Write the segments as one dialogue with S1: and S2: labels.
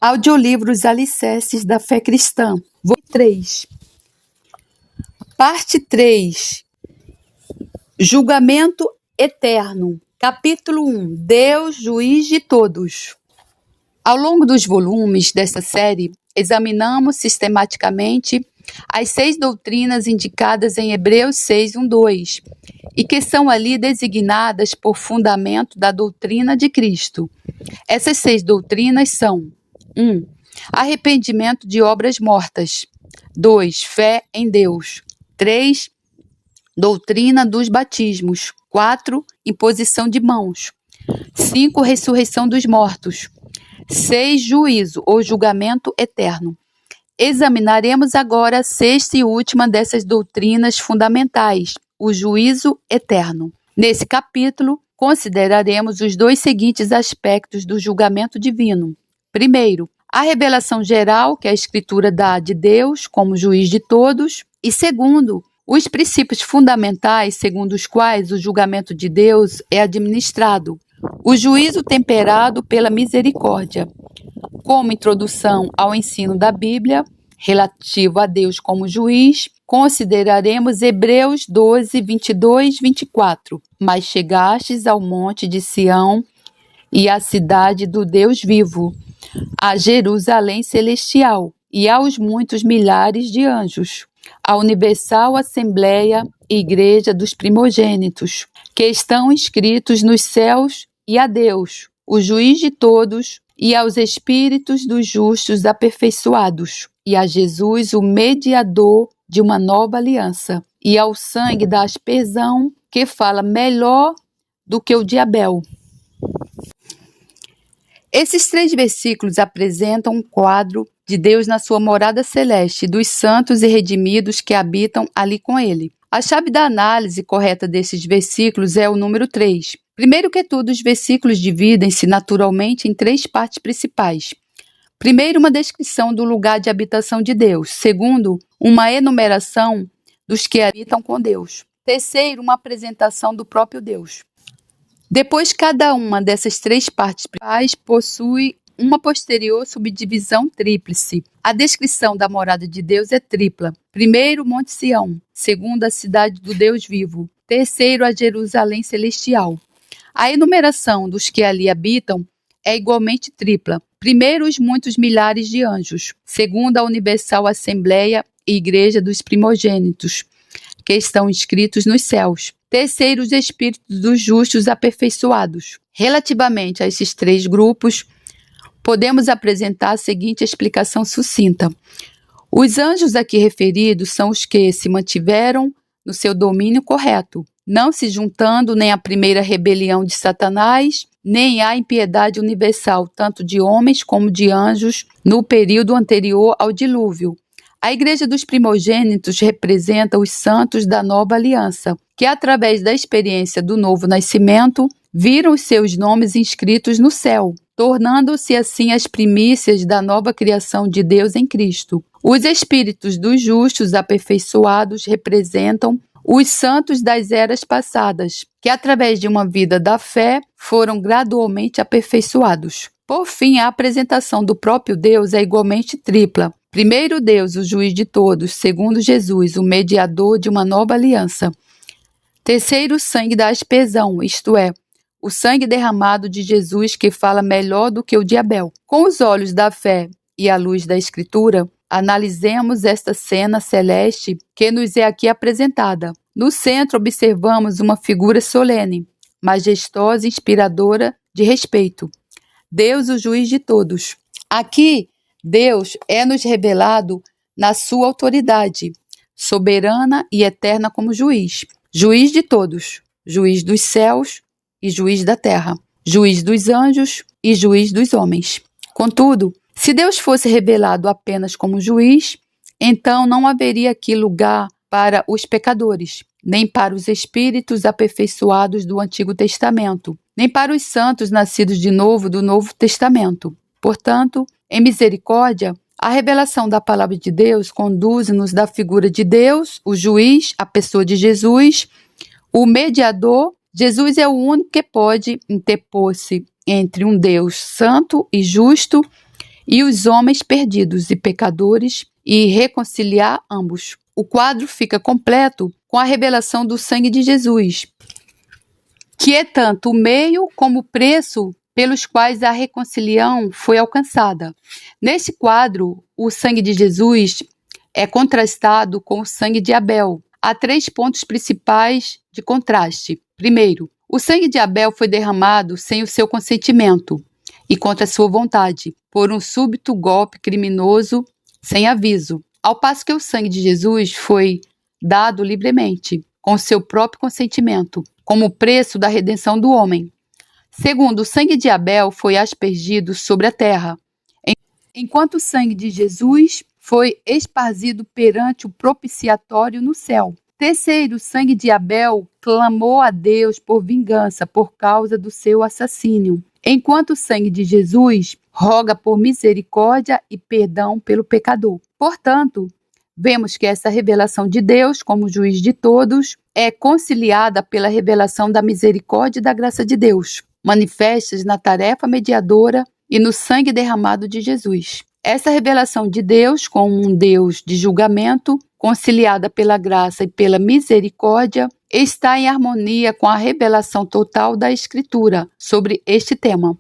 S1: Audiolivros Alicerces da Fé Cristã, volume 3. Parte 3. Julgamento Eterno. Capítulo 1. Deus, juiz de todos. Ao longo dos volumes desta série, examinamos sistematicamente as 6 doutrinas indicadas em Hebreus 6:1-2 e que são ali designadas por fundamento da doutrina de Cristo. Essas 6 doutrinas são: 1. Arrependimento de obras mortas. 2. Fé em Deus. 3. Doutrina dos batismos. 4. Imposição de mãos. 5. Ressurreição dos mortos. 6. Juízo ou julgamento eterno. Examinaremos agora a 6ª e última dessas doutrinas fundamentais, o juízo eterno. Nesse capítulo, consideraremos os 2 seguintes aspectos do julgamento divino. Primeiro, a revelação geral que a Escritura dá de Deus como juiz de todos. E segundo, os princípios fundamentais segundo os quais o julgamento de Deus é administrado. O juízo temperado pela misericórdia. Como introdução ao ensino da Bíblia, relativo a Deus como juiz, consideraremos Hebreus 12:22-24. Mas chegastes ao monte de Sião e à cidade do Deus vivo, a Jerusalém celestial e aos muitos milhares de anjos, a universal assembleia e igreja dos primogênitos, que estão inscritos nos céus, e a Deus, o juiz de todos, e aos espíritos dos justos aperfeiçoados, e a Jesus, o mediador de uma nova aliança, e ao sangue da aspersão, que fala melhor do que o de Abel. Esses 3 versículos apresentam um quadro de Deus na sua morada celeste, dos santos e redimidos que habitam ali com ele. A chave da análise correta desses versículos é o número 3. Primeiro que tudo, os versículos dividem-se naturalmente em 3 partes principais. Primeiro, uma descrição do lugar de habitação de Deus. Segundo, uma enumeração dos que habitam com Deus. Terceiro, uma apresentação do próprio Deus. Depois, cada uma dessas 3 partes principais possui uma posterior subdivisão tríplice. A descrição da morada de Deus é tripla. Primeiro, o Monte Sião. Segundo, a cidade do Deus vivo. Terceiro, a Jerusalém celestial. A enumeração dos que ali habitam é igualmente tripla. Primeiro, os muitos milhares de anjos. Segundo, a universal assembleia e igreja dos primogênitos, que estão inscritos nos céus. Terceiro, os espíritos dos justos aperfeiçoados. Relativamente a esses 3 grupos, podemos apresentar a seguinte explicação sucinta. Os anjos aqui referidos são os que se mantiveram no seu domínio correto, não se juntando nem à primeira rebelião de Satanás, nem à impiedade universal, tanto de homens como de anjos, no período anterior ao dilúvio. A Igreja dos Primogênitos representa os santos da nova aliança, que através da experiência do novo nascimento, viram os seus nomes inscritos no céu, tornando-se assim as primícias da nova criação de Deus em Cristo. Os espíritos dos justos aperfeiçoados representam os santos das eras passadas, que através de uma vida da fé foram gradualmente aperfeiçoados. Por fim, a apresentação do próprio Deus é igualmente tripla. Primeiro, Deus, o juiz de todos. Segundo, Jesus, o mediador de uma nova aliança. Terceiro, o sangue da aspersão, isto é, o sangue derramado de Jesus que fala melhor do que o de Abel. Com os olhos da fé e à luz da Escritura, analisemos esta cena celeste que nos é aqui apresentada. No centro, observamos uma figura solene, majestosa e inspiradora de respeito. Deus, o juiz de todos. Aqui, Deus é-nos revelado na sua autoridade, soberana e eterna como juiz. Juiz de todos, juiz dos céus e juiz da terra, juiz dos anjos e juiz dos homens. Contudo, se Deus fosse revelado apenas como juiz, então não haveria aqui lugar para os pecadores, nem para os espíritos aperfeiçoados do Antigo Testamento, nem para os santos nascidos de novo do Novo Testamento. Portanto, em misericórdia, a revelação da palavra de Deus conduz-nos da figura de Deus, o juiz, a pessoa de Jesus, o mediador. Jesus é o único que pode interpor-se entre um Deus santo e justo e os homens perdidos e pecadores e reconciliar ambos. O quadro fica completo com a revelação do sangue de Jesus, que é tanto o meio como o preço pelos quais a reconciliação foi alcançada. Neste quadro, o sangue de Jesus é contrastado com o sangue de Abel. Há 3 pontos principais de contraste. Primeiro, o sangue de Abel foi derramado sem o seu consentimento e contra a sua vontade, por um súbito golpe criminoso sem aviso, ao passo que o sangue de Jesus foi dado livremente, com seu próprio consentimento, como preço da redenção do homem. Segundo, o sangue de Abel foi aspergido sobre a terra, enquanto o sangue de Jesus foi esparzido perante o propiciatório no céu. Terceiro, o sangue de Abel clamou a Deus por vingança por causa do seu assassínio, enquanto o sangue de Jesus roga por misericórdia e perdão pelo pecador. Portanto, vemos que essa revelação de Deus, como juiz de todos, é conciliada pela revelação da misericórdia e da graça de Deus, manifestas na tarefa mediadora e no sangue derramado de Jesus. Essa revelação de Deus, como um Deus de julgamento, conciliada pela graça e pela misericórdia, está em harmonia com a revelação total da Escritura sobre este tema.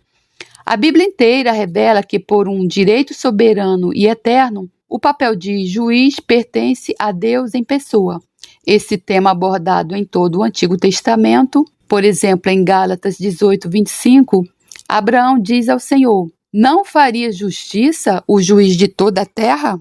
S1: A Bíblia inteira revela que, por um direito soberano e eterno, o papel de juiz pertence a Deus em pessoa. Esse tema abordado em todo o Antigo Testamento, por exemplo, em Gálatas 18:25, Abraão diz ao Senhor: não faria justiça o juiz de toda a terra?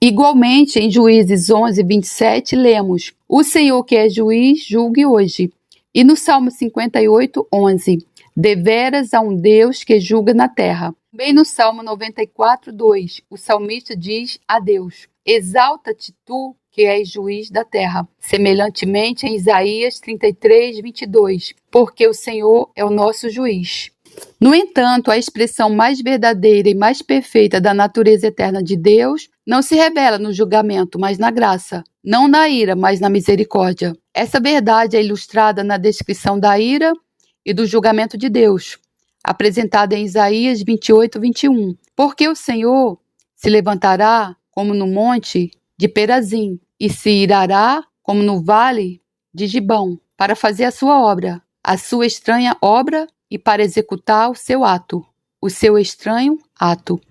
S1: Igualmente, em Juízes 11:27, lemos: o Senhor que é juiz, julgue hoje. E no Salmo 58:11, deveras há um Deus que julga na terra. Bem no Salmo 94:2, o salmista diz a Deus: exalta-te tu, que és juiz da terra. Semelhantemente, em Isaías 33:22, porque o Senhor é o nosso juiz. No entanto, a expressão mais verdadeira e mais perfeita da natureza eterna de Deus não se revela no julgamento, mas na graça, não na ira, mas na misericórdia. Essa verdade é ilustrada na descrição da ira e do julgamento de Deus, apresentada em Isaías 28:21. Porque o Senhor se levantará como no monte de Perazim e se irará como no vale de Gibão, para fazer a sua obra, a sua estranha obra, e para executar o seu ato, o seu estranho ato.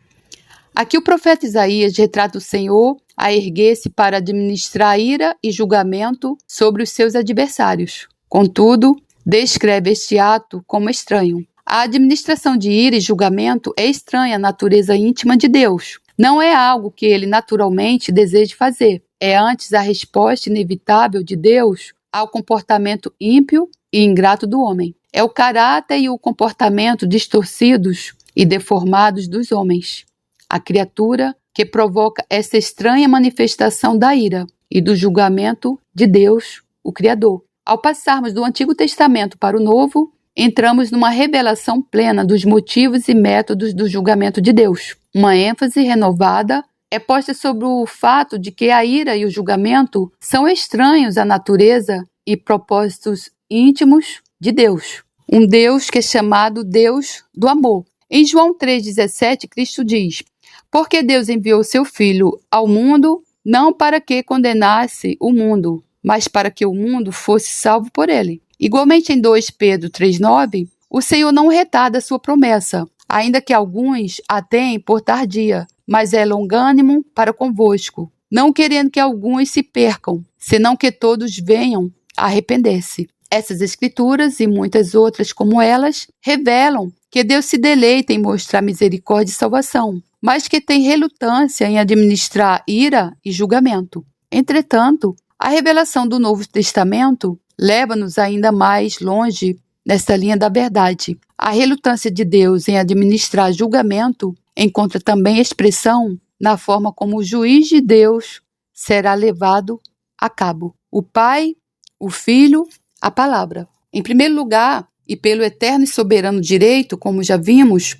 S1: Aqui o profeta Isaías retrata o Senhor a erguer-se para administrar ira e julgamento sobre os seus adversários. Contudo, descreve este ato como estranho. A administração de ira e julgamento é estranha à natureza íntima de Deus. Não é algo que ele naturalmente deseje fazer. É antes a resposta inevitável de Deus ao comportamento ímpio e ingrato do homem. É o caráter e o comportamento distorcidos e deformados dos homens, a criatura que provoca essa estranha manifestação da ira e do julgamento de Deus, o Criador. Ao passarmos do Antigo Testamento para o Novo, entramos numa revelação plena dos motivos e métodos do julgamento de Deus. Uma ênfase renovada é posta sobre o fato de que a ira e o julgamento são estranhos à natureza e propósitos íntimos de Deus, um Deus que é chamado Deus do amor. Em João 3,17, Cristo diz: porque Deus enviou seu Filho ao mundo, não para que condenasse o mundo, mas para que o mundo fosse salvo por ele. Igualmente em 2 Pedro 3,9, o Senhor não retarda sua promessa, ainda que alguns a tenham por tardia, mas é longânimo para convosco, não querendo que alguns se percam, senão que todos venham a arrepender-se. Essas escrituras e muitas outras como elas revelam que Deus se deleita em mostrar misericórdia e salvação, mas que tem relutância em administrar ira e julgamento. Entretanto, a revelação do Novo Testamento leva-nos ainda mais longe nesta linha da verdade. A relutância de Deus em administrar julgamento encontra também expressão na forma como o juiz de Deus será levado a cabo. O Pai, o Filho, a Palavra. Em primeiro lugar, e pelo eterno e soberano direito, como já vimos,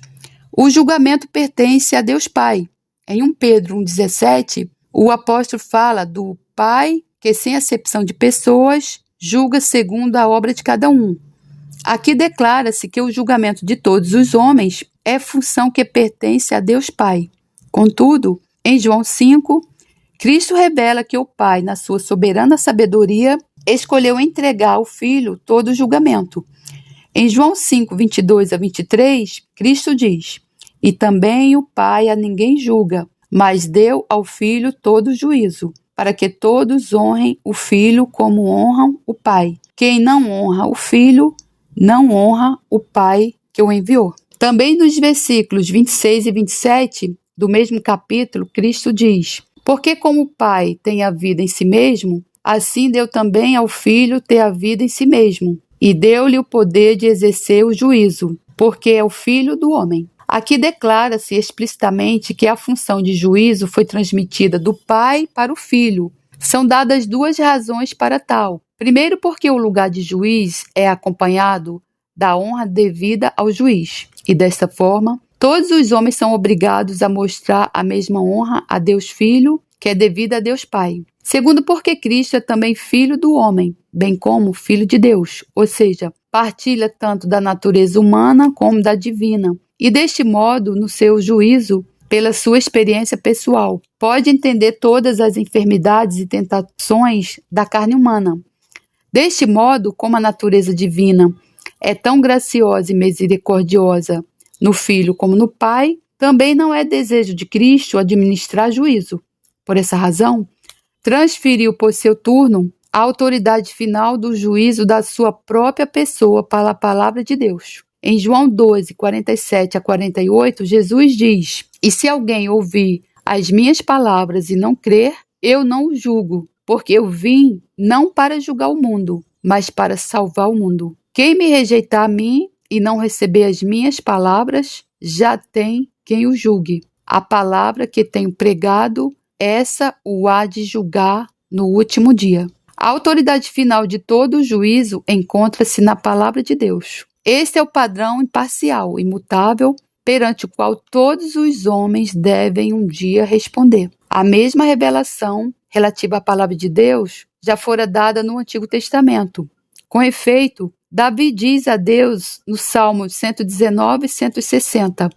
S1: o julgamento pertence a Deus Pai. Em 1 Pedro 1,17, o apóstolo fala do Pai que, sem acepção de pessoas, julga segundo a obra de cada um. Aqui declara-se que o julgamento de todos os homens é função que pertence a Deus Pai. Contudo, em João 5, Cristo revela que o Pai, na sua soberana sabedoria, escolheu entregar ao Filho todo o julgamento. Em João 5, 22 a 23, Cristo diz: "E também o Pai a ninguém julga, mas deu ao Filho todo o juízo, para que todos honrem o Filho como honram o Pai. Quem não honra o Filho, não honra o Pai que o enviou." Também nos versículos 26 e 27 do mesmo capítulo, Cristo diz: "Porque como o Pai tem a vida em si mesmo, assim deu também ao Filho ter a vida em si mesmo, e deu-lhe o poder de exercer o juízo, porque é o Filho do homem." Aqui declara-se explicitamente que a função de juízo foi transmitida do Pai para o Filho. São dadas duas razões para tal. Primeiro, porque o lugar de juiz é acompanhado da honra devida ao juiz, e desta forma, todos os homens são obrigados a mostrar a mesma honra a Deus Filho, que é devida a Deus Pai. Segundo, porque Cristo é também Filho do homem, bem como Filho de Deus, ou seja, partilha tanto da natureza humana como da divina, e deste modo, no seu juízo, pela sua experiência pessoal, pode entender todas as enfermidades e tentações da carne humana. Deste modo, como a natureza divina é tão graciosa e misericordiosa no Filho como no Pai, também não é desejo de Cristo administrar juízo. Por essa razão, transferiu por seu turno a autoridade final do juízo da sua própria pessoa para a palavra de Deus. Em João 12, 47 a 48, Jesus diz: "E se alguém ouvir as minhas palavras e não crer, eu não o julgo, porque eu vim não para julgar o mundo, mas para salvar o mundo. Quem me rejeitar a mim e não receber as minhas palavras, já tem quem o julgue. A palavra que tenho pregado, essa o há de julgar no último dia." A autoridade final de todo o juízo encontra-se na palavra de Deus. Este é o padrão imparcial, imutável, perante o qual todos os homens devem um dia responder. A mesma revelação relativa à palavra de Deus já fora dada no Antigo Testamento. Com efeito, Davi diz a Deus no Salmo 119 e 160: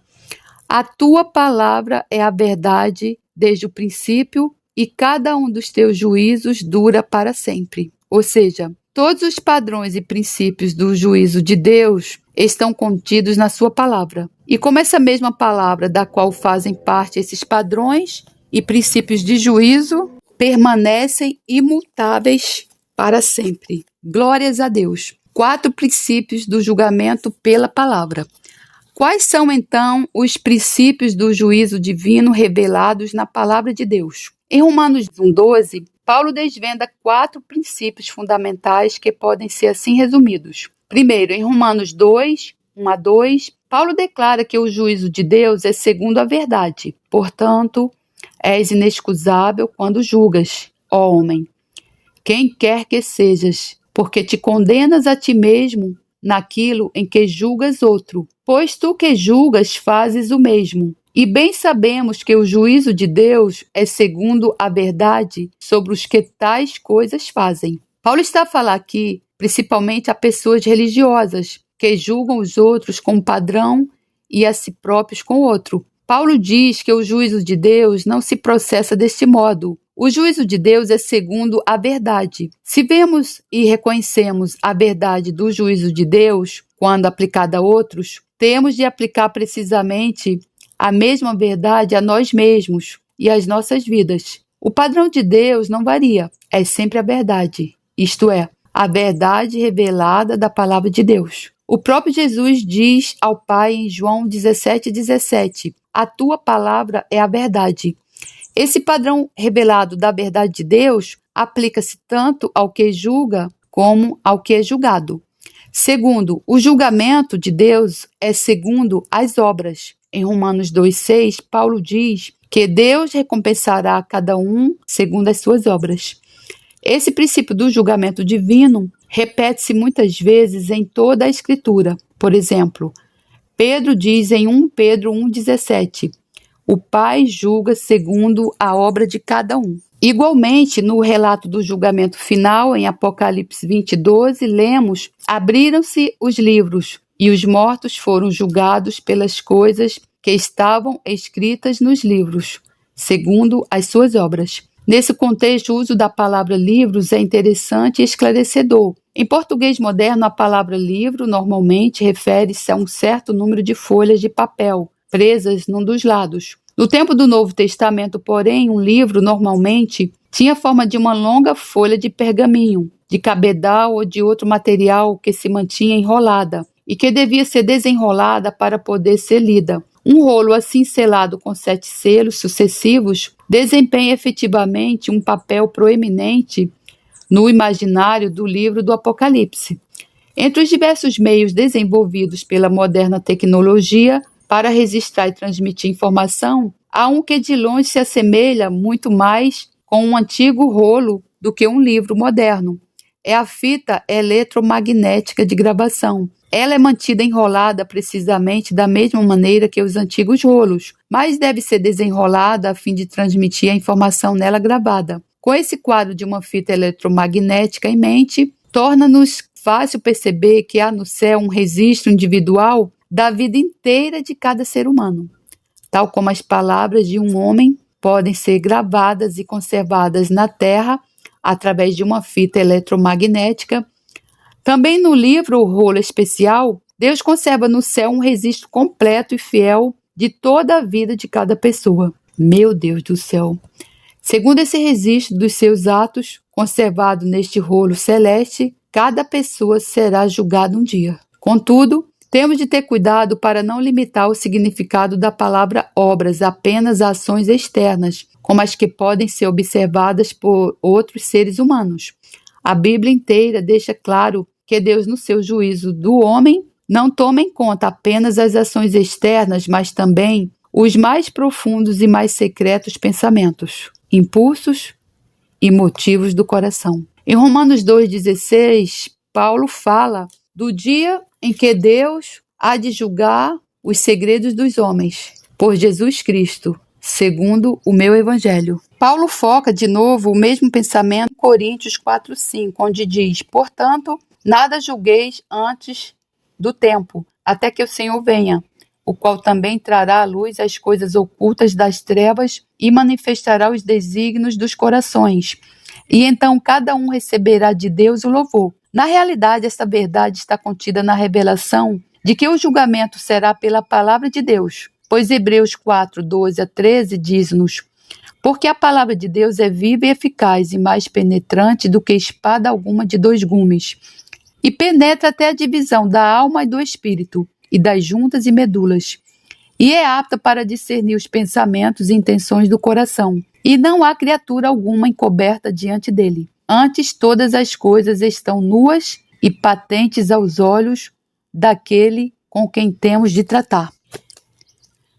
S1: "A tua palavra é a verdade desde o princípio, e cada um dos teus juízos dura para sempre." Ou seja, todos os padrões e princípios do juízo de Deus estão contidos na sua palavra. E como essa mesma palavra, da qual fazem parte esses padrões e princípios de juízo, permanecem imutáveis para sempre. Glórias a Deus. 4 princípios do julgamento pela palavra. Quais são, então, os princípios do juízo divino revelados na palavra de Deus? Em Romanos 1,12, Paulo desvenda 4 princípios fundamentais que podem ser assim resumidos. Primeiro, em Romanos 2, 1 a 2, Paulo declara que o juízo de Deus é segundo a verdade. Portanto, és inexcusável quando julgas, ó homem, quem quer que sejas, porque te condenas a ti mesmo naquilo em que julgas outro, pois tu que julgas fazes o mesmo. E bem sabemos que o juízo de Deus é segundo a verdade sobre os que tais coisas fazem. Paulo está a falar aqui principalmente a pessoas religiosas que julgam os outros com padrão e a si próprios com outro. Paulo diz que o juízo de Deus não se processa deste modo. O juízo de Deus é segundo a verdade. Se vemos e reconhecemos a verdade do juízo de Deus quando aplicada a outros, temos de aplicar precisamente a mesma verdade a nós mesmos e às nossas vidas. O padrão de Deus não varia, é sempre a verdade, isto é, a verdade revelada da palavra de Deus. O próprio Jesus diz ao Pai em João 17:17: "A tua palavra é a verdade." Esse padrão revelado da verdade de Deus aplica-se tanto ao que julga como ao que é julgado. Segundo, o julgamento de Deus é segundo as obras. Em Romanos 2,6, Paulo diz que Deus recompensará cada um segundo as suas obras. Esse princípio do julgamento divino repete-se muitas vezes em toda a Escritura. Por exemplo, Pedro diz em 1 Pedro 1,17: "O Pai julga segundo a obra de cada um." Igualmente, no relato do julgamento final, em Apocalipse 20:12, lemos: "Abriram-se os livros e os mortos foram julgados pelas coisas que estavam escritas nos livros, segundo as suas obras. Nesse contexto, o uso da palavra livros é interessante e esclarecedor. Em português moderno, a palavra livro normalmente refere-se a um certo número de folhas de papel presas num dos lados. No tempo do Novo Testamento, porém, um livro normalmente tinha a forma de uma longa folha de pergaminho, de cabedal ou de outro material que se mantinha enrolada e que devia ser desenrolada para poder ser lida. Um rolo assim selado com 7 selos sucessivos desempenha efetivamente um papel proeminente no imaginário do livro do Apocalipse. Entre os diversos meios desenvolvidos pela moderna tecnologia para registrar e transmitir informação, há um que de longe se assemelha muito mais com um antigo rolo do que um livro moderno. É a fita eletromagnética de gravação. Ela é mantida enrolada precisamente da mesma maneira que os antigos rolos, mas deve ser desenrolada a fim de transmitir a informação nela gravada. Com esse quadro de uma fita eletromagnética em mente, torna-nos fácil perceber que há no céu um registro individual da vida inteira de cada ser humano. Tal como as palavras de um homem podem ser gravadas e conservadas na terra através de uma fita eletromagnética, também no livro O Rolo Especial, Deus conserva no céu um registro completo e fiel de toda a vida de cada pessoa. Meu Deus do céu! Segundo esse registro dos seus atos, conservado neste rolo celeste, cada pessoa será julgada um dia. Contudo, temos de ter cuidado para não limitar o significado da palavra obras apenas a ações externas, como as que podem ser observadas por outros seres humanos. A Bíblia inteira deixa claro que Deus, no seu juízo do homem, não toma em conta apenas as ações externas, mas também os mais profundos e mais secretos pensamentos, impulsos e motivos do coração. Em Romanos 2,16, Paulo fala do dia em que Deus há de julgar os segredos dos homens, por Jesus Cristo, segundo o meu evangelho. Paulo foca de novo o mesmo pensamento em Coríntios 4,5, onde diz: portanto, nada julgueis antes do tempo, até que o Senhor venha, o qual também trará à luz as coisas ocultas das trevas e manifestará os desígnios dos corações. E então cada um receberá de Deus o louvor. Na realidade, esta verdade está contida na revelação de que o julgamento será pela palavra de Deus, pois Hebreus 4, 12 a 13 diz-nos: porque a palavra de Deus é viva e eficaz e mais penetrante do que espada alguma de 2 gumes, e penetra até a divisão da alma e do espírito, e das juntas e medulas, e é apta para discernir os pensamentos e intenções do coração. E não há criatura alguma encoberta diante dele. Antes, todas as coisas estão nuas e patentes aos olhos daquele com quem temos de tratar.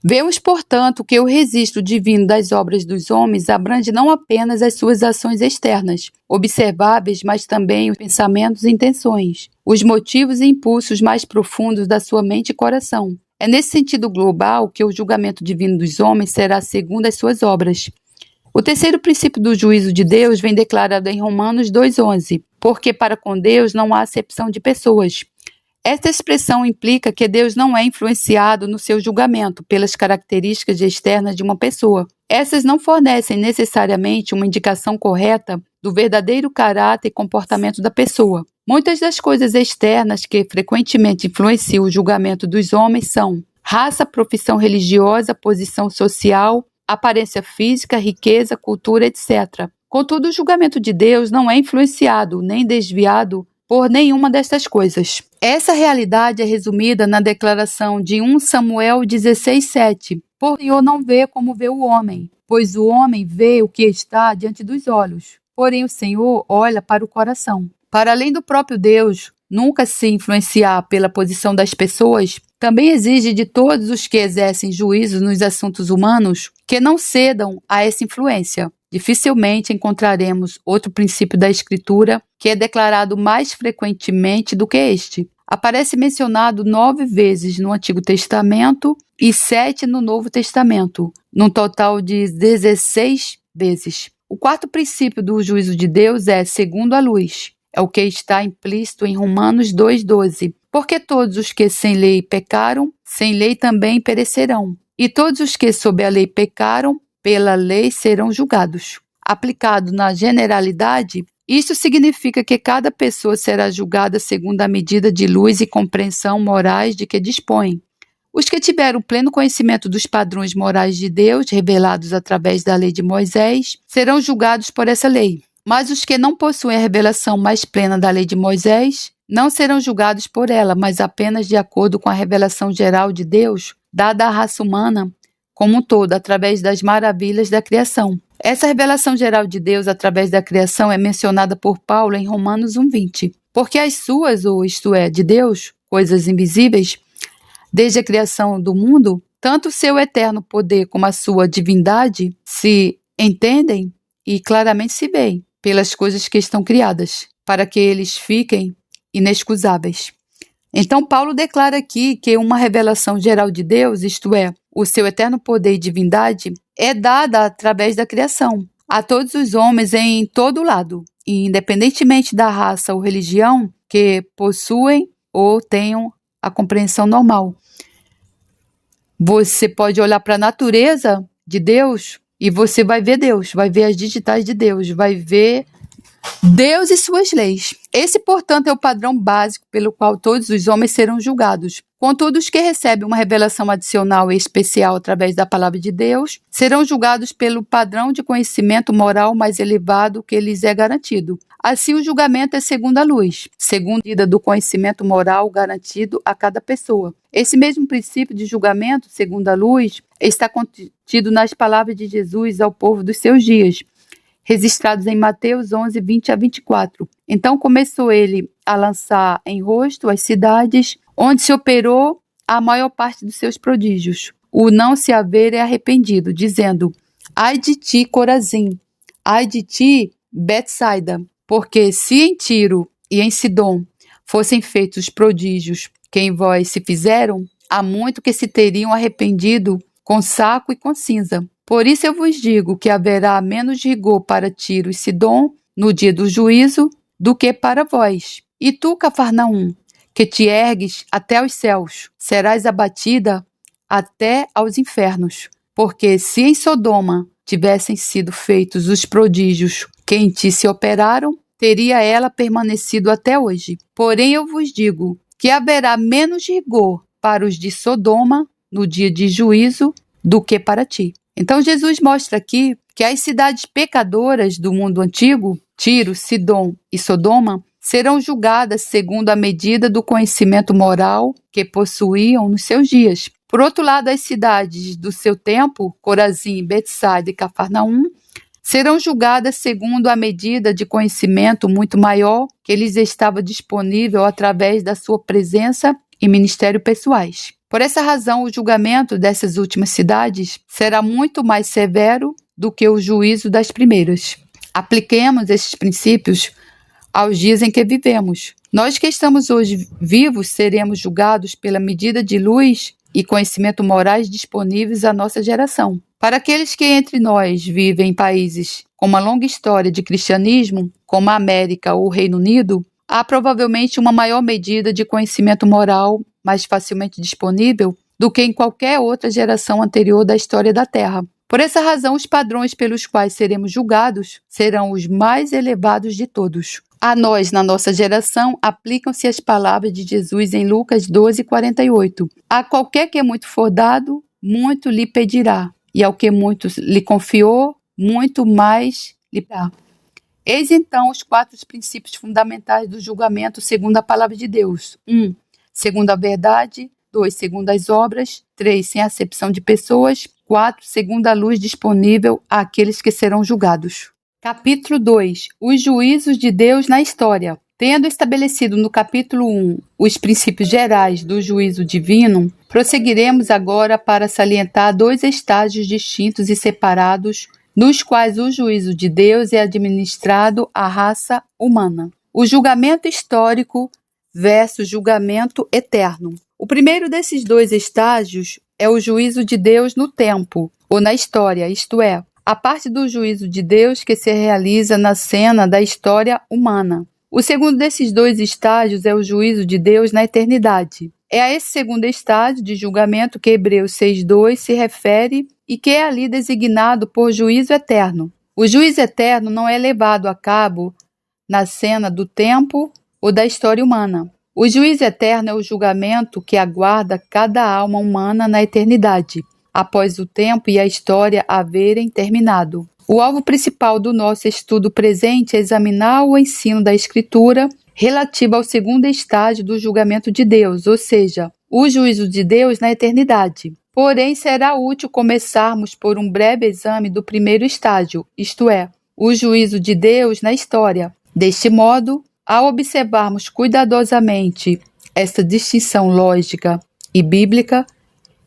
S1: Vemos, portanto, que o registro divino das obras dos homens abrange não apenas as suas ações externas, observáveis, mas também os pensamentos e intenções, os motivos e impulsos mais profundos da sua mente e coração. É nesse sentido global que o julgamento divino dos homens será segundo as suas obras. O terceiro princípio do juízo de Deus vem declarado em Romanos 2,11, porque para com Deus não há acepção de pessoas. Esta expressão implica que Deus não é influenciado no seu julgamento pelas características externas de uma pessoa. Essas não fornecem necessariamente uma indicação correta do verdadeiro caráter e comportamento da pessoa. Muitas das coisas externas que frequentemente influenciam o julgamento dos homens são raça, profissão religiosa, posição social, aparência física, riqueza, cultura, etc. Contudo, o julgamento de Deus não é influenciado nem desviado por nenhuma destas coisas. Essa realidade é resumida na declaração de 1 Samuel 16,7. Por o Senhor não vê como vê o homem, pois o homem vê o que está diante dos olhos, porém o Senhor olha para o coração. Para além do próprio Deus nunca se influenciar pela posição das pessoas, também exige de todos os que exercem juízo nos assuntos humanos que não cedam a essa influência. Dificilmente encontraremos outro princípio da Escritura que é declarado mais frequentemente do que este. Aparece mencionado 9 vezes no Antigo Testamento e 7 no Novo Testamento, num total de 16 vezes. O quarto princípio do juízo de Deus é segundo a luz. É o que está implícito em Romanos 2,12. Porque todos os que sem lei pecaram, sem lei também perecerão. E todos os que sob a lei pecaram, pela lei serão julgados. Aplicado na generalidade, isso significa que cada pessoa será julgada segundo a medida de luz e compreensão morais de que dispõe. Os que tiveram pleno conhecimento dos padrões morais de Deus, revelados através da lei de Moisés, serão julgados por essa lei. Mas os que não possuem a revelação mais plena da lei de Moisés, não serão julgados por ela, mas apenas de acordo com a revelação geral de Deus, dada à raça humana como um todo, através das maravilhas da criação. Essa revelação geral de Deus através da criação é mencionada por Paulo em Romanos 1,20. Porque as suas, ou isto é, de Deus, coisas invisíveis, desde a criação do mundo, tanto o seu eterno poder como a sua divindade se entendem e claramente se veem pelas coisas que estão criadas, para que eles fiquem inexcusáveis. Então, Paulo declara aqui que uma revelação geral de Deus, isto é, o seu eterno poder e divindade, é dada através da criação, a todos os homens em todo lado, independentemente da raça ou religião que possuem ou tenham a compreensão normal. Você pode olhar para a natureza de Deus e você vai ver Deus, vai ver as digitais de Deus, vai ver Deus e suas leis. Esse, portanto, é o padrão básico pelo qual todos os homens serão julgados. Contudo, os que recebem uma revelação adicional e especial através da palavra de Deus serão julgados pelo padrão de conhecimento moral mais elevado que lhes é garantido. Assim, o julgamento é segundo a luz, segundo a medida do conhecimento moral garantido a cada pessoa. Esse mesmo princípio de julgamento, segundo a luz, está contido nas palavras de Jesus ao povo dos seus dias, registrados em Mateus 11, 20 a 24. Então começou ele a lançar em rosto as cidades onde se operou a maior parte dos seus prodígios, o não se haver é arrependido, dizendo: ai de ti, Corazim, ai de ti, Betsaida, porque se em Tiro e em Sidom fossem feitos os prodígios que em vós se fizeram, há muito que se teriam arrependido com saco e com cinza. Por isso eu vos digo que haverá menos rigor para Tiro e Sidom no dia do juízo do que para vós. E tu, Cafarnaum, que te ergues até os céus, serás abatida até aos infernos. Porque se em Sodoma tivessem sido feitos os prodígios que em ti se operaram, teria ela permanecido até hoje. Porém eu vos digo que haverá menos rigor para os de Sodoma no dia de juízo do que para ti. Então Jesus mostra aqui que as cidades pecadoras do mundo antigo, Tiro, Sidom e Sodoma, serão julgadas segundo a medida do conhecimento moral que possuíam nos seus dias. Por outro lado, as cidades do seu tempo, Corazim, Betsaida e Cafarnaum, serão julgadas segundo a medida de conhecimento muito maior que lhes estava disponível através da sua presença e ministério pessoais. Por essa razão, o julgamento dessas últimas cidades será muito mais severo do que o juízo das primeiras. Apliquemos esses princípios aos dias em que vivemos. Nós que estamos hoje vivos seremos julgados pela medida de luz e conhecimento morais disponíveis à nossa geração. Para aqueles que entre nós vivem em países com uma longa história de cristianismo, como a América ou o Reino Unido, há provavelmente uma maior medida de conhecimento moral mais facilmente disponível do que em qualquer outra geração anterior da história da Terra. Por essa razão, os padrões pelos quais seremos julgados serão os mais elevados de todos. A nós, na nossa geração, aplicam-se as palavras de Jesus em Lucas 12, 48. A qualquer que muito for dado, muito lhe pedirá, e ao que muito lhe confiou, muito mais lhe dará. Eis então os 4 princípios fundamentais do julgamento segundo a palavra de Deus. 1. Segundo a verdade. 2. Segundo as obras. 3. Sem acepção de pessoas. 4. Segundo a luz disponível àqueles que serão julgados. Capítulo 2. Os juízos de Deus na história. Tendo estabelecido no capítulo 1 os princípios gerais do juízo divino, prosseguiremos agora para salientar 2 estágios distintos e separados nos quais o juízo de Deus é administrado à raça humana. O julgamento histórico versus julgamento eterno. O primeiro desses 2 estágios é o juízo de Deus no tempo, ou na história, isto é, a parte do juízo de Deus que se realiza na cena da história humana. O segundo desses dois estágios é o juízo de Deus na eternidade. É a esse segundo estágio de julgamento que Hebreus 6:2 se refere e que é ali designado por juízo eterno. O juízo eterno não é levado a cabo na cena do tempo ou da história humana. O juízo eterno é o julgamento que aguarda cada alma humana na eternidade, após o tempo e a história haverem terminado. O alvo principal do nosso estudo presente é examinar o ensino da Escritura relativo ao segundo estágio do julgamento de Deus, ou seja, o juízo de Deus na eternidade. Porém, será útil começarmos por um breve exame do primeiro estágio, isto é, o juízo de Deus na história. Deste modo, ao observarmos cuidadosamente esta distinção lógica e bíblica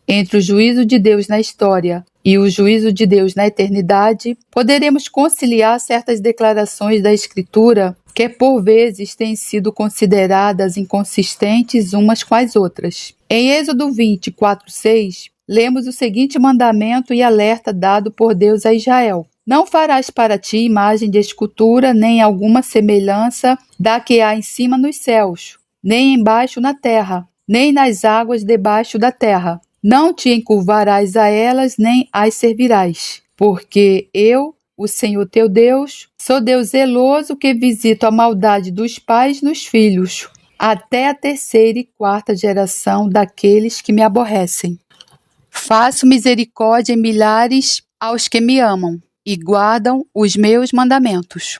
S1: entre o juízo de Deus na história e o juízo de Deus na eternidade, poderemos conciliar certas declarações da Escritura que, por vezes, têm sido consideradas inconsistentes umas com as outras. Em Êxodo 20:4-6, lemos o seguinte mandamento e alerta dado por Deus a Israel: Não farás para ti imagem de escultura, nem alguma semelhança da que há em cima nos céus, nem embaixo na terra, nem nas águas debaixo da terra. Não te encurvarás a elas, nem as servirás, porque eu, o Senhor teu Deus, sou Deus zeloso que visito a maldade dos pais nos filhos, até a terceira e quarta geração daqueles que me aborrecem. Faço misericórdia em milhares aos que me amam e guardam os meus mandamentos.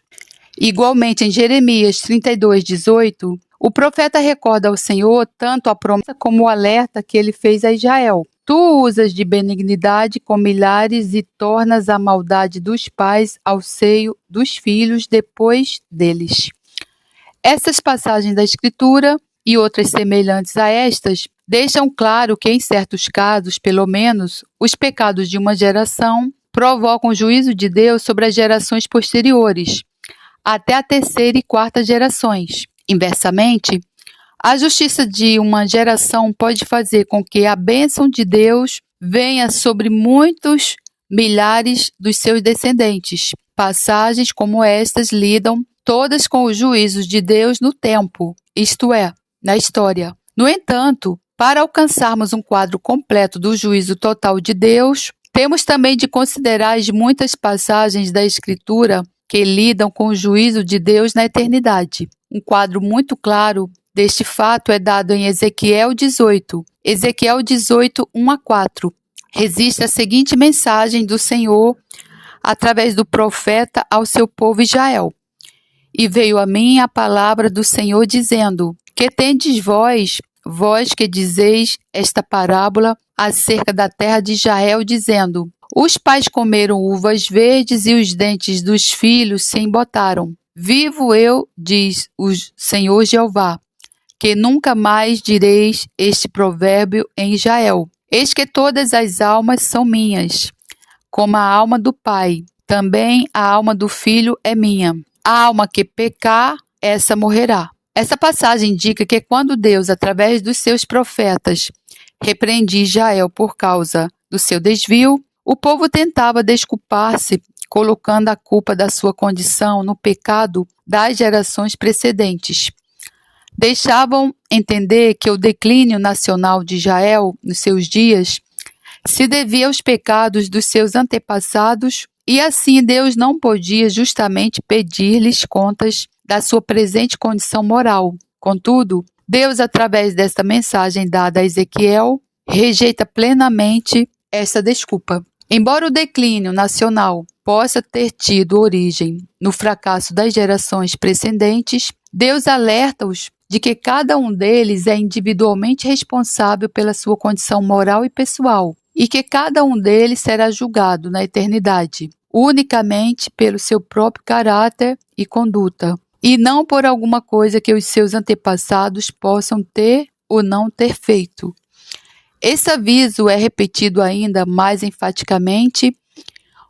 S1: Igualmente, em Jeremias 32:18, o profeta recorda ao Senhor tanto a promessa como o alerta que ele fez a Israel. Tu usas de benignidade com milhares e tornas a maldade dos pais ao seio dos filhos depois deles. Essas passagens da Escritura e outras semelhantes a estas deixam claro que, em certos casos, pelo menos, os pecados de uma geração provocam o juízo de Deus sobre as gerações posteriores, até a terceira e quarta gerações. Inversamente, a justiça de uma geração pode fazer com que a bênção de Deus venha sobre muitos milhares dos seus descendentes. Passagens como estas lidam todas com os juízos de Deus no tempo, isto é, na história. No entanto, para alcançarmos um quadro completo do juízo total de Deus, temos também de considerar as muitas passagens da Escritura que lidam com o juízo de Deus na eternidade. Um quadro muito claro deste fato é dado em Ezequiel 18. Ezequiel 18, 1-4. Resiste a seguinte mensagem do Senhor através do profeta ao seu povo Israel. E veio a mim a palavra do Senhor dizendo: Que tendes vós que dizeis esta parábola acerca da terra de Israel, dizendo: Os pais comeram uvas verdes e os dentes dos filhos se embotaram. Vivo eu, diz o Senhor Jeová, que nunca mais direis este provérbio em Israel. Eis que todas as almas são minhas, como a alma do pai, também a alma do filho é minha. A alma que pecar, essa morrerá. Essa passagem indica que quando Deus, através dos seus profetas, repreendia Israel por causa do seu desvio, o povo tentava desculpar-se, colocando a culpa da sua condição no pecado das gerações precedentes. Deixavam entender que o declínio nacional de Israel nos seus dias se devia aos pecados dos seus antepassados e assim Deus não podia justamente pedir-lhes contas da sua presente condição moral. Contudo, Deus, através desta mensagem dada a Ezequiel, rejeita plenamente essa desculpa. Embora o declínio nacional possa ter tido origem no fracasso das gerações precedentes, Deus alerta-os de que cada um deles é individualmente responsável pela sua condição moral e pessoal, e que cada um deles será julgado na eternidade, unicamente pelo seu próprio caráter e conduta, e não por alguma coisa que os seus antepassados possam ter ou não ter feito. Esse aviso é repetido ainda mais enfaticamente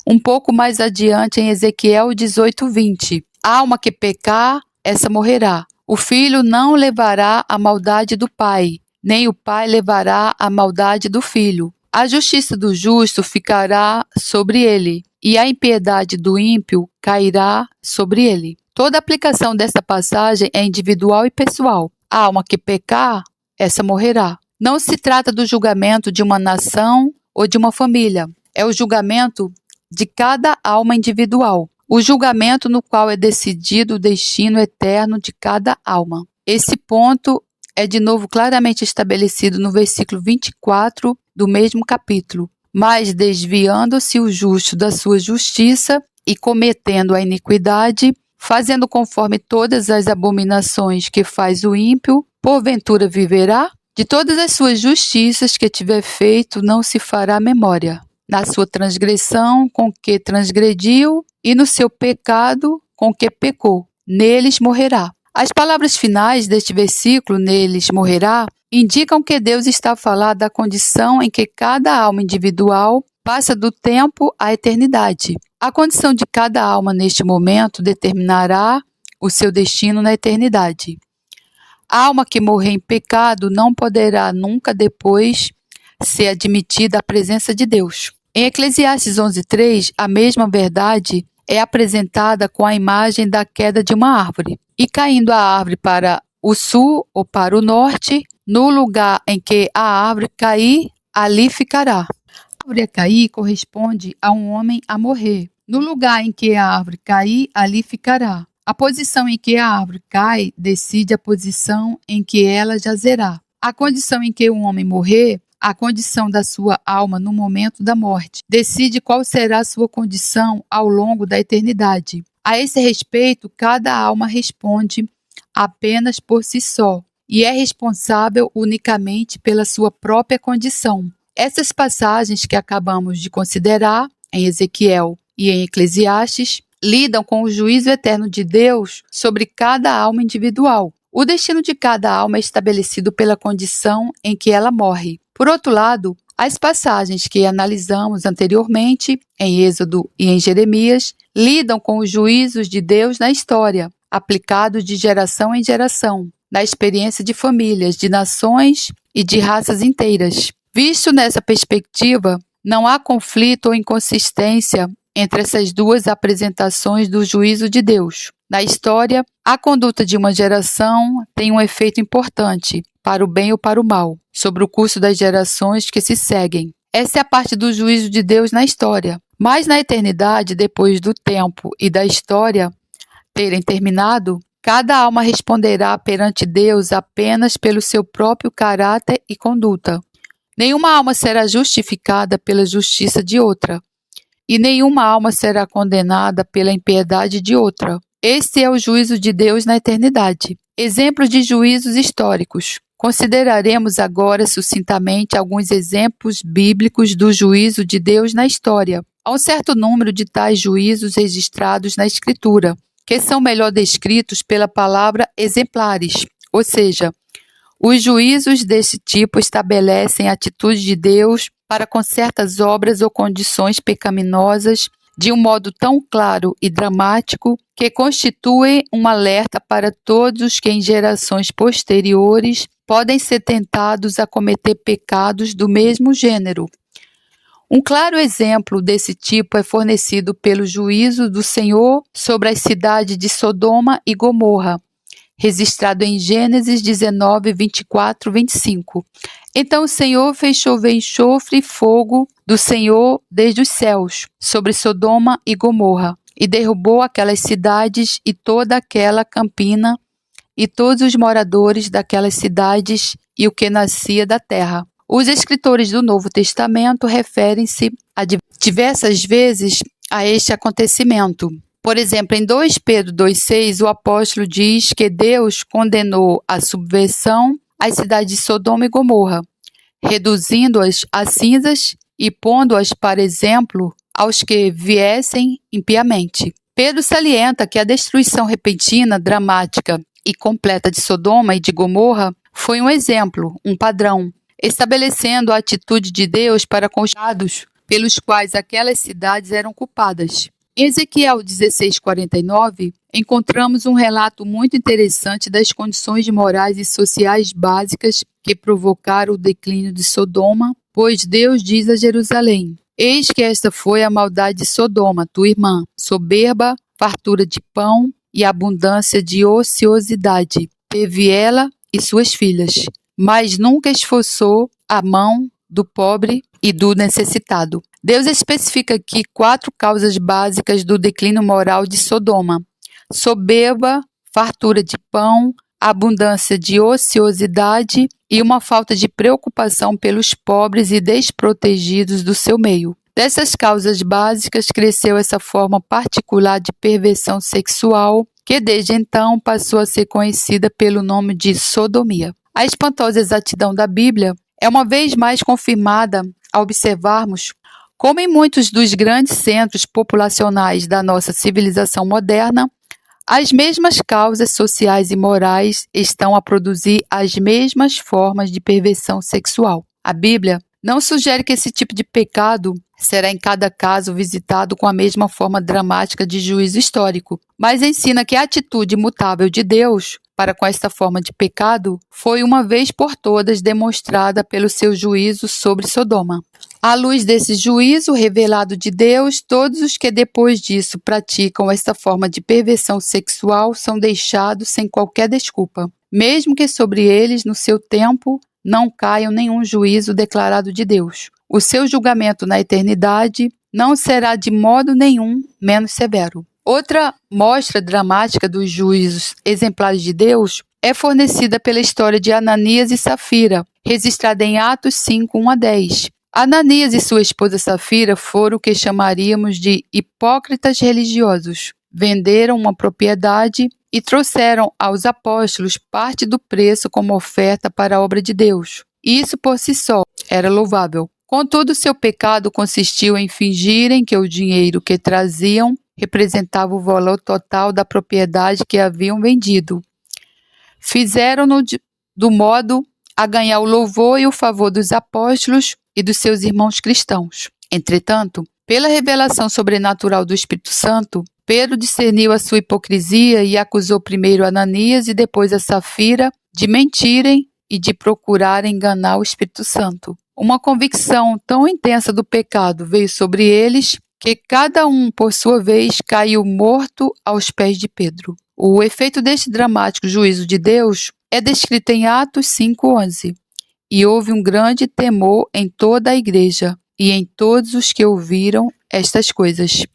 S1: um pouco mais adiante em Ezequiel 18:20. A alma que pecar, essa morrerá. O filho não levará a maldade do pai, nem o pai levará a maldade do filho. A justiça do justo ficará sobre ele, e a impiedade do ímpio cairá sobre ele. Toda a aplicação desta passagem é individual e pessoal. A alma que pecar, essa morrerá. Não se trata do julgamento de uma nação ou de uma família. É o julgamento de cada alma individual. O julgamento no qual é decidido o destino eterno de cada alma. Esse ponto é de novo claramente estabelecido no versículo 24 do mesmo capítulo. Mas desviando-se o justo da sua justiça e cometendo a iniquidade, fazendo conforme todas as abominações que faz o ímpio, porventura viverá? De todas as suas justiças que tiver feito, não se fará memória. Na sua transgressão com que transgrediu, e no seu pecado com que pecou, neles morrerá. As palavras finais deste versículo, neles morrerá, indicam que Deus está a falar da condição em que cada alma individual passa do tempo à eternidade. A condição de cada alma neste momento determinará o seu destino na eternidade. A alma que morrer em pecado não poderá nunca depois ser admitida à presença de Deus. Em Eclesiastes 11:3, a mesma verdade é apresentada com a imagem da queda de uma árvore. E caindo a árvore para o sul ou para o norte, no lugar em que a árvore cair, ali ficará. A árvore a cair corresponde a um homem a morrer. No lugar em que a árvore cair, ali ficará. A posição em que a árvore cai decide a posição em que ela jazerá. A condição em que um homem morrer, a condição da sua alma no momento da morte, decide qual será a sua condição ao longo da eternidade. A esse respeito, cada alma responde apenas por si só e é responsável unicamente pela sua própria condição. Essas passagens que acabamos de considerar, em Ezequiel e em Eclesiastes, lidam com o juízo eterno de Deus sobre cada alma individual. O destino de cada alma é estabelecido pela condição em que ela morre. Por outro lado, as passagens que analisamos anteriormente, em Êxodo e em Jeremias, lidam com os juízos de Deus na história, aplicados de geração em geração, na experiência de famílias, de nações e de raças inteiras. Visto nessa perspectiva, não há conflito ou inconsistência entre essas duas apresentações do juízo de Deus. Na história, a conduta de uma geração tem um efeito importante, para o bem ou para o mal, sobre o curso das gerações que se seguem. Essa é a parte do juízo de Deus na história. Mas na eternidade, depois do tempo e da história terem terminado, cada alma responderá perante Deus apenas pelo seu próprio caráter e conduta. Nenhuma alma será justificada pela justiça de outra, e nenhuma alma será condenada pela impiedade de outra. Este é o juízo de Deus na eternidade. Exemplos de juízos históricos. Consideraremos agora sucintamente alguns exemplos bíblicos do juízo de Deus na história. Há um certo número de tais juízos registrados na Escritura, que são melhor descritos pela palavra exemplares, ou seja, os juízos desse tipo estabelecem a atitude de Deus para com certas obras ou condições pecaminosas de um modo tão claro e dramático que constituem um alerta para todos os que em gerações posteriores podem ser tentados a cometer pecados do mesmo gênero. Um claro exemplo desse tipo é fornecido pelo juízo do Senhor sobre as cidades de Sodoma e Gomorra, registrado em Gênesis 19, 24, 25. Então o Senhor fez chover enxofre e fogo do Senhor desde os céus sobre Sodoma e Gomorra, e derrubou aquelas cidades e toda aquela campina, e todos os moradores daquelas cidades e o que nascia da terra. Os escritores do Novo Testamento referem-se diversas vezes a este acontecimento. Por exemplo, em 2 Pedro 2,6, o apóstolo diz que Deus condenou a subversão às cidades de Sodoma e Gomorra, reduzindo-as a cinzas e pondo-as para exemplo aos que viessem impiamente. Pedro salienta que a destruição repentina, dramática e completa de Sodoma e de Gomorra foi um exemplo, um padrão, estabelecendo a atitude de Deus para com os pecados pelos quais aquelas cidades eram culpadas. Em Ezequiel 16:49, encontramos um relato muito interessante das condições morais e sociais básicas que provocaram o declínio de Sodoma, pois Deus diz a Jerusalém: Eis que esta foi a maldade de Sodoma, tua irmã, soberba, fartura de pão, e abundância de ociosidade teve ela e suas filhas, mas nunca esforçou a mão do pobre e do necessitado. Deus especifica aqui 4 causas básicas do declínio moral de Sodoma: soberba, fartura de pão, abundância de ociosidade e uma falta de preocupação pelos pobres e desprotegidos do seu meio. Dessas causas básicas cresceu essa forma particular de perversão sexual, que desde então passou a ser conhecida pelo nome de sodomia. A espantosa exatidão da Bíblia é uma vez mais confirmada ao observarmos como em muitos dos grandes centros populacionais da nossa civilização moderna, as mesmas causas sociais e morais estão a produzir as mesmas formas de perversão sexual. A Bíblia não sugere que esse tipo de pecado será em cada caso visitado com a mesma forma dramática de juízo histórico, mas ensina que a atitude imutável de Deus para com esta forma de pecado foi uma vez por todas demonstrada pelo seu juízo sobre Sodoma. À luz desse juízo revelado de Deus, todos os que depois disso praticam esta forma de perversão sexual são deixados sem qualquer desculpa, mesmo que sobre eles, no seu tempo, não caia nenhum juízo declarado de Deus. O seu julgamento na eternidade não será de modo nenhum menos severo. Outra mostra dramática dos juízos exemplares de Deus é fornecida pela história de Ananias e Safira, registrada em Atos 5, 1-10. Ananias e sua esposa Safira foram o que chamaríamos de hipócritas religiosos. Venderam uma propriedade e trouxeram aos apóstolos parte do preço como oferta para a obra de Deus. Isso por si só era louvável. Contudo, seu pecado consistiu em fingirem que o dinheiro que traziam representava o valor total da propriedade que haviam vendido. Fizeram-no do modo a ganhar o louvor e o favor dos apóstolos e dos seus irmãos cristãos. Entretanto, pela revelação sobrenatural do Espírito Santo, Pedro discerniu a sua hipocrisia e acusou primeiro Ananias e depois a Safira de mentirem e de procurarem enganar o Espírito Santo. Uma convicção tão intensa do pecado veio sobre eles que cada um, por sua vez, caiu morto aos pés de Pedro. O efeito deste dramático juízo de Deus é descrito em Atos 5:11. E houve um grande temor em toda a igreja e em todos os que ouviram estas coisas.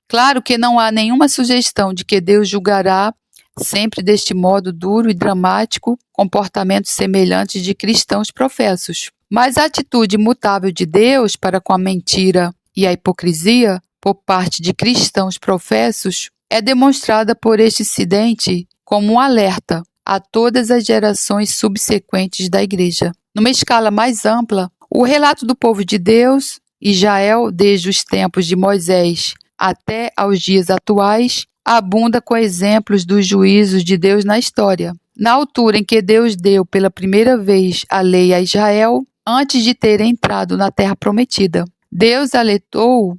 S1: Claro que não há nenhuma sugestão de que Deus julgará sempre deste modo duro e dramático comportamentos semelhantes de cristãos professos. Mas a atitude imutável de Deus para com a mentira e a hipocrisia por parte de cristãos professos é demonstrada por este incidente como um alerta a todas as gerações subsequentes da igreja. Numa escala mais ampla, o relato do povo de Deus, Israel, desde os tempos de Moisés até aos dias atuais, abunda com exemplos dos juízos de Deus na história. Na altura em que Deus deu pela primeira vez a lei a Israel, antes de ter entrado na terra prometida, Deus alertou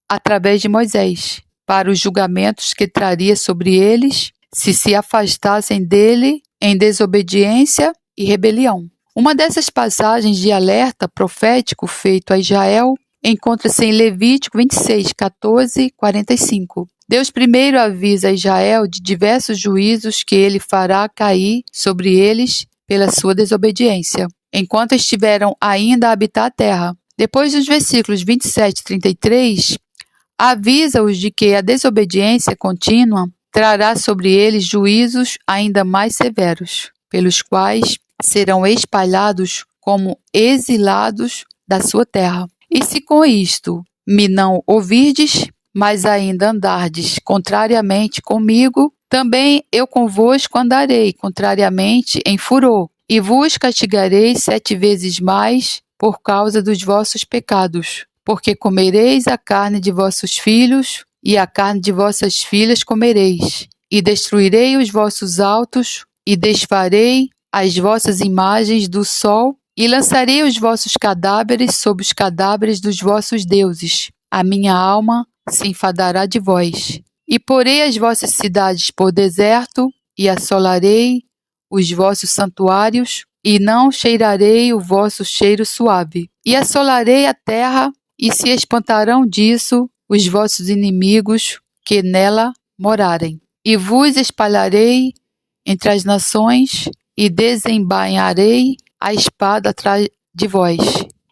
S1: através de Moisés para os julgamentos que traria sobre eles se afastassem dele em desobediência e rebelião. Uma dessas passagens de alerta profético feito a Israel encontra-se em Levítico 26, 14, 45. Deus primeiro avisa a Israel de diversos juízos que ele fará cair sobre eles pela sua desobediência, enquanto estiveram ainda a habitar a terra. Depois dos versículos 27 e 33, avisa-os de que a desobediência contínua trará sobre eles juízos ainda mais severos, pelos quais serão espalhados como exilados da sua terra. E se com isto me não ouvirdes, mas ainda andardes contrariamente comigo, também eu convosco andarei contrariamente em furor, e vos castigarei 7 vezes mais por causa dos vossos pecados, porque comereis a carne de vossos filhos, e a carne de vossas filhas comereis, e destruirei os vossos altos, e desfarei as vossas imagens do sol, e lançarei os vossos cadáveres sobre os cadáveres dos vossos deuses. A minha alma se enfadará de vós. E porei as vossas cidades por deserto, e assolarei os vossos santuários, e não cheirarei o vosso cheiro suave. E assolarei a terra, e se espantarão disso os vossos inimigos que nela morarem. e vos espalharei entre as nações, e desembainharei a espada atrás de vós,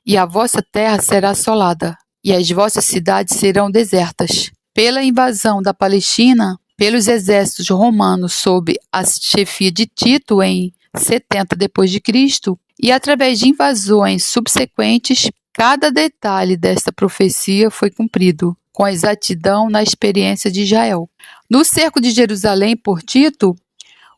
S1: e a vossa terra será assolada, e as vossas cidades serão desertas. Pela invasão da Palestina, pelos exércitos romanos sob a chefia de Tito em 70 d.C., e através de invasões subsequentes, cada detalhe desta profecia foi cumprido, com exatidão na experiência de Israel. No cerco de Jerusalém por Tito,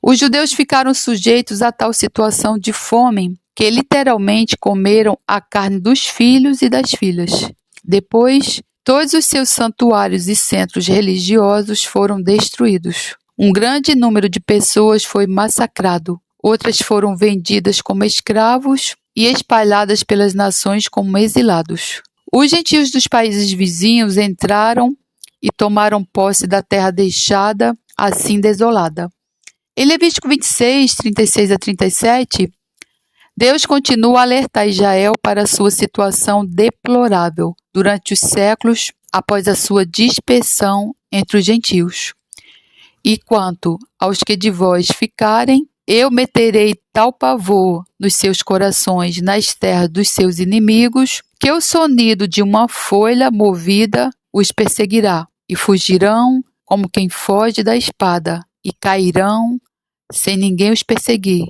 S1: os judeus ficaram sujeitos a tal situação de fome que literalmente comeram a carne dos filhos e das filhas. Depois, todos os seus santuários e centros religiosos foram destruídos. Um grande número de pessoas foi massacrado. Outras foram vendidas como escravos e espalhadas pelas nações como exilados. Os gentios dos países vizinhos entraram e tomaram posse da terra deixada, assim desolada. Em Levítico 26, 36 a 37, Deus continua a alertar Israel para a sua situação deplorável durante os séculos após a sua dispersão entre os gentios. E quanto aos que de vós ficarem, eu meterei tal pavor nos seus corações nas terras dos seus inimigos, que o sonido de uma folha movida os perseguirá, e fugirão como quem foge da espada, e cairão sem ninguém os perseguir.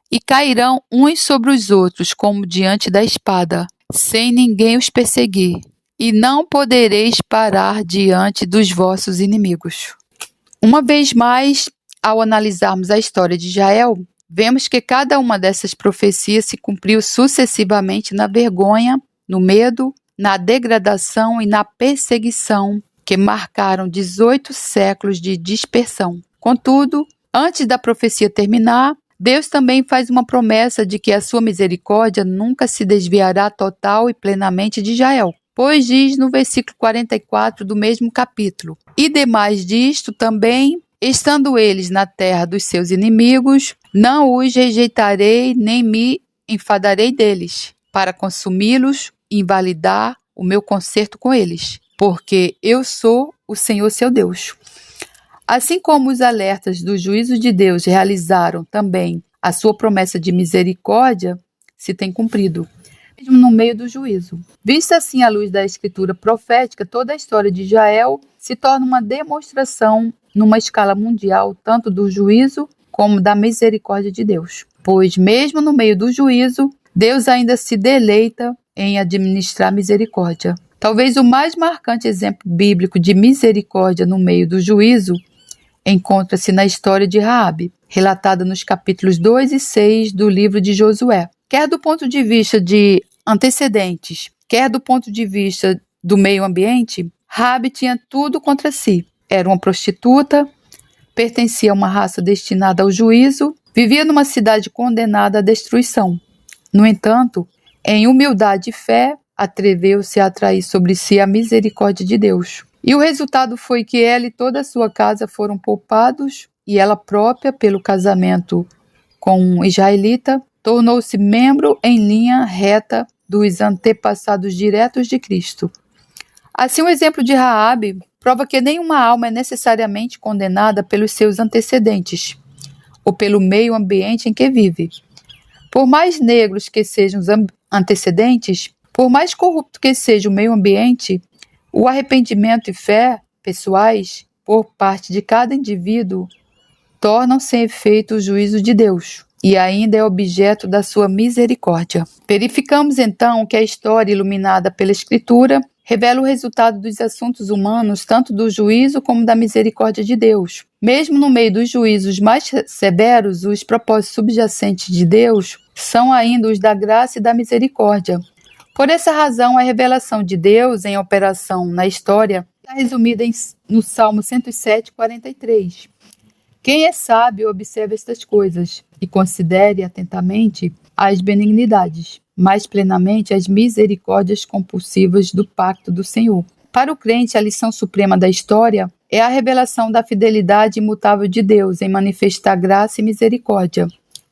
S1: E cairão uns sobre os outros como diante da espada, sem ninguém os perseguir. E não podereis parar diante dos vossos inimigos. Uma vez mais, ao analisarmos a história de Israel, vemos que cada uma dessas profecias se cumpriu sucessivamente na vergonha, no medo, na degradação e na perseguição que marcaram 18 séculos de dispersão. Contudo, antes da profecia terminar, Deus também faz uma promessa de que a sua misericórdia nunca se desviará total e plenamente de Israel, pois diz no versículo 44 do mesmo capítulo: E demais disto também, estando eles na terra dos seus inimigos, não os rejeitarei nem me enfadarei deles, para consumi-los e invalidar o meu concerto com eles, porque eu sou o Senhor seu Deus. Assim como os alertas do juízo de Deus realizaram também a sua promessa de misericórdia, se tem cumprido, mesmo no meio do juízo. Vista assim à luz da escritura profética, toda a história de Israel se torna uma demonstração numa escala mundial, tanto do juízo como da misericórdia de Deus. Pois mesmo no meio do juízo, Deus ainda se deleita em administrar misericórdia. Talvez o mais marcante exemplo bíblico de misericórdia no meio do juízo encontra-se na história de Raabe, relatada nos capítulos 2 e 6 do livro de Josué. Quer do ponto de vista de antecedentes, quer do ponto de vista do meio ambiente, Raabe tinha tudo contra si. Era uma prostituta, pertencia a uma raça destinada ao juízo, vivia numa cidade condenada à destruição. No entanto, em humildade e fé, atreveu-se a atrair sobre si a misericórdia de Deus. E o resultado foi que ela e toda a sua casa foram poupados, e ela própria, pelo casamento com um israelita, tornou-se membro em linha reta dos antepassados diretos de Cristo. Assim, o exemplo de Raabe prova que nenhuma alma é necessariamente condenada pelos seus antecedentes ou pelo meio ambiente em que vive. Por mais negros que sejam os antecedentes, por mais corrupto que seja o meio ambiente, o arrependimento e fé pessoais por parte de cada indivíduo tornam sem efeito o juízo de Deus e ainda é objeto da sua misericórdia. Verificamos então que a história iluminada pela Escritura revela o resultado dos assuntos humanos, tanto do juízo como da misericórdia de Deus. Mesmo no meio dos juízos mais severos, os propósitos subjacentes de Deus são ainda os da graça e da misericórdia. Por essa razão, a revelação de Deus em operação na história está resumida no Salmo 107, 43. Quem é sábio observa estas coisas e considere atentamente as benignidades, mais plenamente as misericórdias compulsivas do pacto do Senhor. Para o crente, a lição suprema da história é a revelação da fidelidade imutável de Deus em manifestar graça e misericórdia.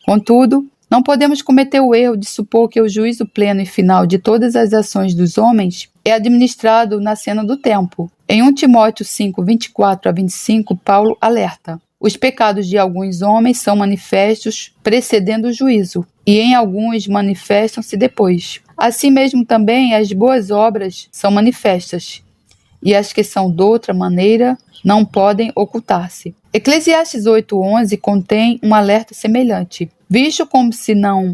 S1: Contudo, Não podemos cometer o erro de supor que o juízo pleno e final de todas as ações dos homens é administrado na cena do tempo. Em 1 Timóteo 5, 24 a 25, Paulo alerta: os pecados de alguns homens são manifestos precedendo o juízo, e em alguns manifestam-se depois. Assim mesmo também as boas obras são manifestas, e as que são de outra maneira não podem ocultar-se. Eclesiastes 8:11 contém um alerta semelhante. Visto como se não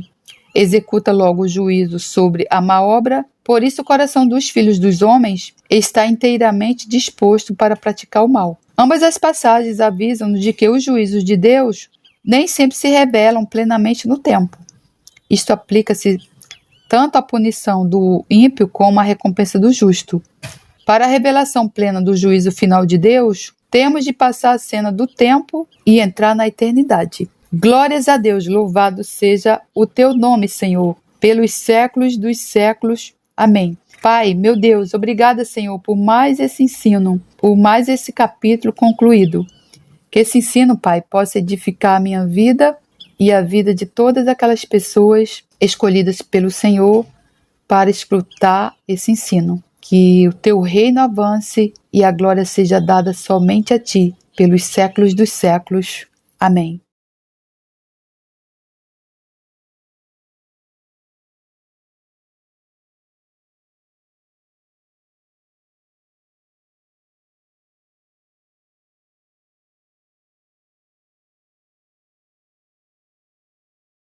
S1: executa logo o juízo sobre a má obra, por isso o coração dos filhos dos homens está inteiramente disposto para praticar o mal. Ambas as passagens avisam-nos de que os juízos de Deus nem sempre se revelam plenamente no tempo. Isto aplica-se tanto à punição do ímpio como à recompensa do justo. Para a revelação plena do juízo final de Deus, temos de passar a cena do tempo e entrar na eternidade. Glórias a Deus, louvado seja o teu nome, Senhor, pelos séculos dos séculos. Amém. Pai, meu Deus, obrigada, Senhor, por mais esse ensino, por mais esse capítulo concluído. Que esse ensino, Pai, possa edificar a minha vida e a vida de todas aquelas pessoas escolhidas pelo Senhor para escutar esse ensino. Que o teu reino avance e a glória seja dada somente a ti, pelos séculos dos séculos. Amém.